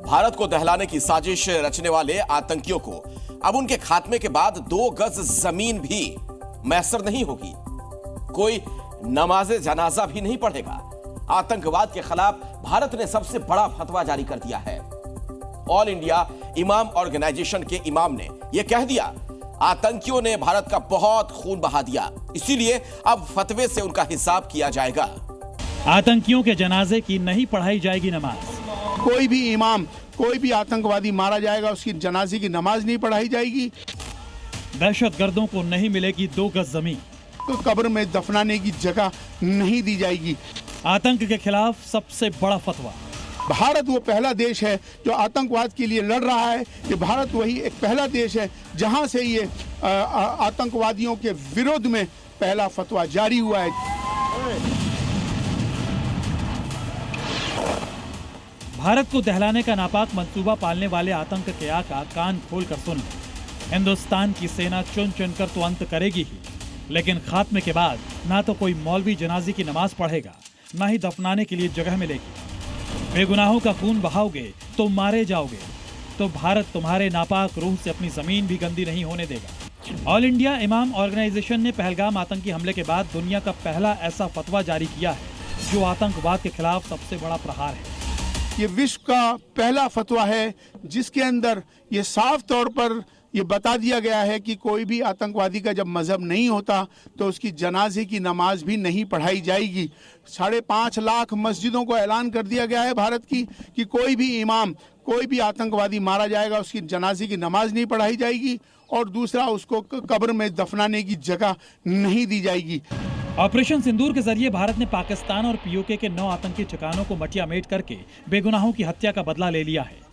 भारत को दहलाने की साजिश रचने वाले आतंकियों को अब उनके खात्मे के बाद 2 गज जमीन भी मैसर नहीं होगी। कोई नमाज़े जनाजा भी नहीं पढ़ेगा। आतंकवाद के खिलाफ भारत ने सबसे बड़ा फतवा जारी कर दिया है। ऑल इंडिया इमाम ऑर्गेनाइजेशन के इमाम ने यह कह दिया, आतंकियों ने भारत का बहुत खून बहा दिया, इसीलिए अब फतवे से उनका हिसाब किया जाएगा। आतंकियों के जनाजे की नहीं पढ़ाई जाएगी नमाज। कोई भी इमाम, कोई भी आतंकवादी मारा जाएगा, उसकी जनाजे की नमाज नहीं पढ़ाई जाएगी। दहशतगर्दों को नहीं मिलेगी 2 गज जमीन। तो कब्र में दफनाने की जगह नहीं दी जाएगी। आतंक के खिलाफ सबसे बड़ा फतवा। भारत वो पहला देश है जो आतंकवाद के लिए लड़ रहा है। ये भारत वही एक पहला देश है जहां से ये आतंकवादियों के विरोध में पहला फतवा जारी हुआ है। भारत को दहलाने का नापाक मंसूबा पालने वाले आतंक के आका कान खोलकर सुन लो। हिंदुस्तान की सेना चुन चुनकर तो अंत करेगी ही, लेकिन खात्मे के बाद ना तो कोई मौलवी जनाजे की नमाज पढ़ेगा, ना ही दफनाने के लिए जगह मिलेगी। बेगुनाहों का खून बहाओगे तो मारे जाओगे। तो भारत तुम्हारे नापाक रूह से अपनी जमीन भी गंदी नहीं होने देगा। ऑल इंडिया इमाम ऑर्गेनाइजेशन ने पहलगाम आतंकी हमले के बाद दुनिया का पहला ऐसा फतवा जारी किया है जो आतंकवाद के खिलाफ सबसे बड़ा प्रहार है। ये विश्व का पहला फतवा है जिसके अंदर ये साफ तौर पर ये बता दिया गया है कि कोई भी आतंकवादी का जब मजहब नहीं होता तो उसकी जनाजे की नमाज भी नहीं पढ़ाई जाएगी। 5.5 लाख मस्जिदों को ऐलान कर दिया गया है भारत की कि कोई भी इमाम, कोई भी आतंकवादी मारा जाएगा, उसकी जनाजे की नमाज नहीं पढ़ाई जाएगी, और दूसरा उसको कब्र में दफनाने की जगह नहीं दी जाएगी। ऑपरेशन सिंदूर के जरिए भारत ने पाकिस्तान और पीओके के 9 आतंकी ठिकानों को मटियामेट करके बेगुनाहों की हत्या का बदला ले लिया है।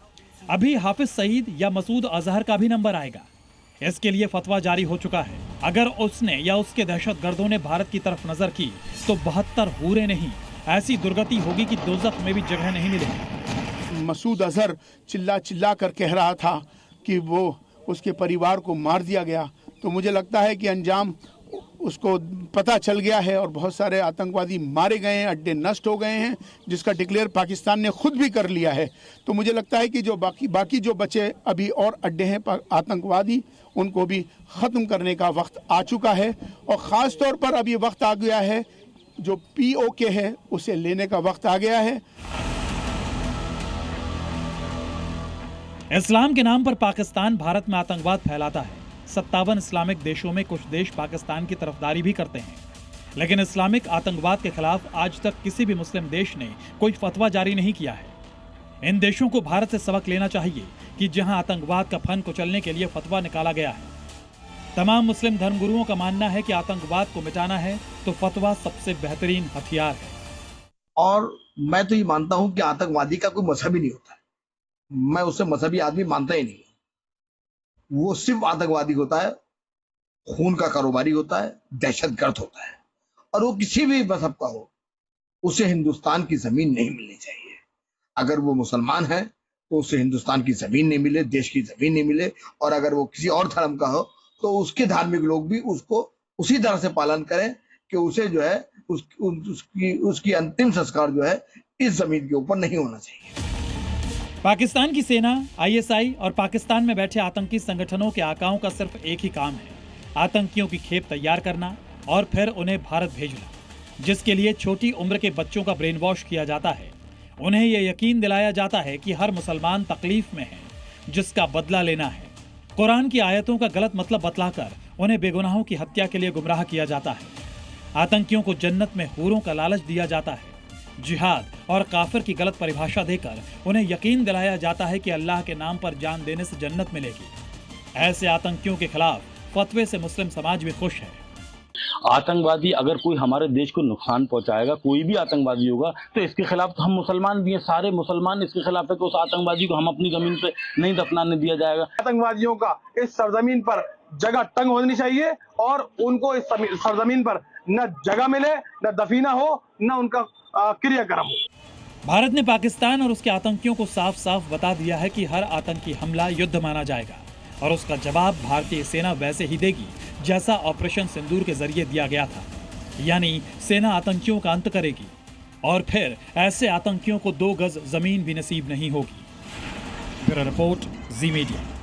अभी हाफिज सईद या मसूद अजहर का भी नंबर आएगा। इसके लिए फतवा जारी हो चुका है। अगर उसने या उसके दहशतगर्दों ने भारत की तरफ नजर की तो 72 हूरें नहीं, ऐसी दुर्गति होगी कि दोज़ख में भी जगह नहीं मिलेगी। मसूद अजहर चिल्ला चिल्ला कर कह रहा था कि वो उसके परिवार को मार दिया गया, तो मुझे लगता है कि अंजाम उसको पता चल गया है और बहुत सारे आतंकवादी मारे गए हैं, अड्डे नष्ट हो गए हैं, जिसका डिक्लेयर पाकिस्तान ने खुद भी कर लिया है। तो मुझे लगता है कि जो बाकी जो बचे अभी और अड्डे हैं आतंकवादी, उनको भी ख़त्म करने का वक्त आ चुका है, और ख़ास तौर पर अब ये वक्त आ गया है जो पीओके है उसे लेने का वक्त आ गया है। इस्लाम के नाम पर पाकिस्तान भारत में आतंकवाद फैलाता है। 57 इस्लामिक देशों में कुछ देश पाकिस्तान की तरफदारी भी करते हैं, लेकिन इस्लामिक आतंकवाद के खिलाफ आज तक किसी भी मुस्लिम देश ने कोई फतवा जारी नहीं किया है। इन देशों को भारत से सबक लेना चाहिए कि जहां आतंकवाद का फन कुचलने के लिए फतवा निकाला गया है। तमाम मुस्लिम धर्मगुरुओं का मानना है कि आतंकवाद को मिटाना है तो फतवा सबसे बेहतरीन हथियार है। और मैं तो ये मानता हूं कि आतंकवादी का कोई मजहब ही नहीं होता है। मैं उससे मजहबी आदमी मानता ही नहीं। वो सिर्फ आतंकवादी होता है, खून का कारोबारी होता है, दहशतगर्द होता है, और वो किसी भी मजहब का हो, उसे हिंदुस्तान की जमीन नहीं मिलनी चाहिए। अगर वो मुसलमान है तो उसे हिंदुस्तान की जमीन नहीं मिले, देश की जमीन नहीं मिले, और अगर वो किसी और धर्म का हो तो उसके धार्मिक लोग भी उसको उसी तरह से पालन करें कि उसे जो है उसकी अंतिम संस्कार जो है इस जमीन के ऊपर नहीं होना चाहिए। पाकिस्तान की सेना, आईएसआई और पाकिस्तान में बैठे आतंकी संगठनों के आकाओं का सिर्फ एक ही काम है, आतंकियों की खेप तैयार करना और फिर उन्हें भारत भेजना, जिसके लिए छोटी उम्र के बच्चों का ब्रेन वॉश किया जाता है। उन्हें यह यकीन दिलाया जाता है कि हर मुसलमान तकलीफ में है जिसका बदला लेना है। कुरान की आयतों का गलत मतलब बतलाकर उन्हें बेगुनाहों की हत्या के लिए गुमराह किया जाता है। आतंकियों को जन्नत में हूरों का लालच दिया जाता है। जिहाद और काफिर की गलत परिभाषा देकर उन्हें यकीन दिलाया जाता है कि अल्लाह के नाम पर जान देने से जन्नत मिलेगी। ऐसे आतंकियों के खिलाफ फतवे से मुस्लिम समाज भी खुश है। आतंकवादी अगर कोई हमारे देश को नुकसान पहुंचाएगा, कोई भी आतंकवादी होगा, तो इसके खिलाफ तो हम मुसलमान भी हैं, सारे मुसलमान इसके खिलाफ है कि उस आतंकवादी को हम अपनी जमीन पे नहीं दफनाने दिया जाएगा। आतंकवादियों का इस सरजमीन पर जगह तंग होनी चाहिए और उनको इस सरजमीन पर न जगह मिले, न दफीना हो, न उनका क्रियाक्रम हो। भारत ने पाकिस्तान और उसके आतंकियों को साफ साफ बता दिया है कि हर आतंकी हमला युद्ध माना जाएगा और उसका जवाब भारतीय सेना वैसे ही देगी जैसा ऑपरेशन सिंदूर के जरिए दिया गया था, यानी सेना आतंकियों का अंत करेगी और फिर ऐसे आतंकियों को 2 गज जमीन भी नसीब नहीं होगी। ब्यूरो रिपोर्ट, जी मीडिया।